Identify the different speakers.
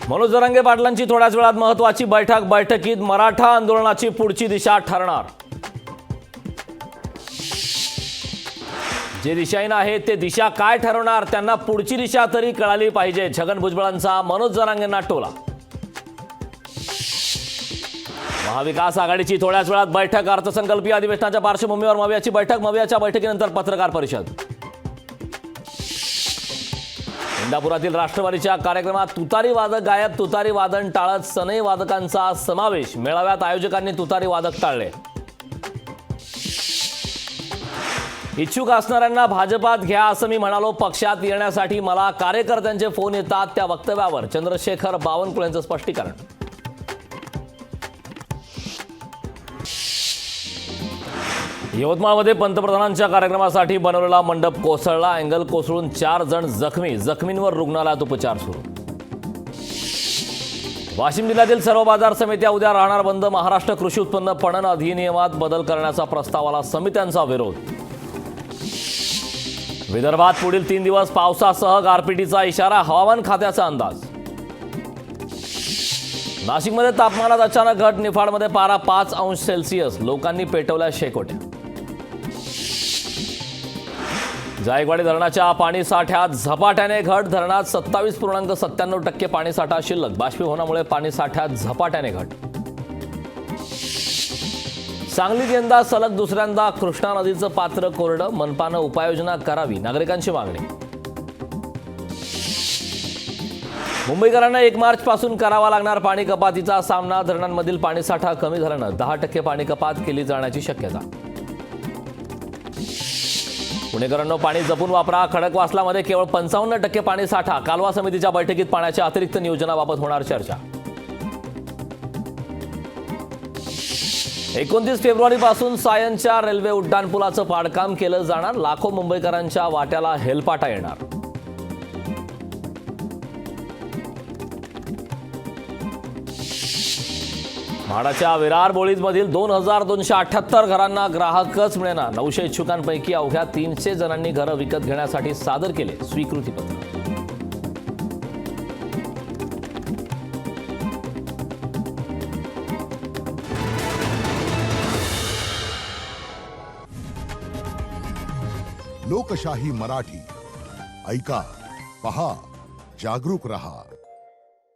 Speaker 1: मनोज जरांगे पाटलांची थोड्याच वेळात महत्त्वाची बैठकीत मराठा आंदोलनाची पुढची दिशा ठरणार। जे दिशाहीन आहे ते दिशा काय ठरवणार, त्यांना पुढची दिशा तरी कळाली पाहिजे। छगन भुजबळांचा मनोज जरांगेंना टोला। महाविकास आघाडीची थोड्याच वेळात बैठक, अर्थसंकल्पीय अधिवेशनाच्या पार्श्वभूमीवर मवियाची बैठक, मवियाच्या बैठकीनंतर पत्रकार परिषद। इंदापुरातील राष्ट्रवादीच्या कार्यक्रमात तुतारी वादक गायब, तुतारी वादन टाळत सनई वादकांचा समावेश। मेळाव्यात आयोजकांनी तुतारी वादक टाळले। इच्छुक असणाऱ्यांना भाजपात घ्या असं मी म्हणालो, पक्षात येण्यासाठी मला कार्यकर्त्यांचे फोन येतात, त्या वक्तव्यावर चंद्रशेखर बावनकुळेंचं स्पष्टीकरण। यवतमाळमध्ये पंतप्रधानांच्या कार्यक्रमासाठी बनवलेला मंडप कोसळला, अँगल कोसळून 4 जण जखमी, जखमींवर रुग्णालयात उपचार सुरू। वाशिम जिल्ह्यातील सर्व बाजार समित्या उद्या राहणार बंद, महाराष्ट्र कृषी उत्पन्न पणन अधिनियमात बदल करण्याचा प्रस्तावाला समित्यांचा विरोध। विदर्भात पुढील 3 दिवस पावसासह गारपिटीचा इशारा, हवामान खात्याचा अंदाज। नाशिकमध्ये तापमानात अचानक घट, निफाडमध्ये पारा 5 अंश सेल्सिअस, लोकांनी पेटवल्या शेकोट्या। जायकवाडी धरणाच्या पाणीसाठ्यात झपाट्याने घट, धरणात 27.97% पाणीसाठा शिल्लक, बाष्पीभवनामुळे पाणीसाठ्यात झपाट्याने घट। सांगलीत यंदा सलग दुसऱ्यांदा कृष्णा नदीचं पात्र कोरडं, मनपानं उपाययोजना करावी, नागरिकांची मागणी। मुंबईकरांना 1 मार्च पासून करावा लागणार पाणी कपातीचा सामना, धरणांमधील पाणीसाठा कमी झाल्यानं 10% पाणी कपात केली जाण्याची शक्यता। पुणेकरांनो, पाणी जपून वापरा, खडकवासलामध्ये केवळ 55% पाणी साठा, कालवा समितीच्या बैठकीत पाण्याच्या अतिरिक्त नियोजनाबाबत होणार चर्चा। 29 फेब्रुवारीपासून सायनच्या रेल्वे उड्डाणपुलाचं पाडकाम केलं जाणार, लाखो मुंबईकरांच्या वाट्याला हेलपाटा येणार। म्हाडाच्या विरार बोळीजमधील 2278 घरांना ग्राहकच मिळेना, 900 इच्छुकांपैकी अवघ्या 300 जणांनी घरं विकत घेण्यासाठी सादर केले स्वीकृतीपत्र।
Speaker 2: लोकशाही मराठी ऐका, पहा, जागरूक रहा।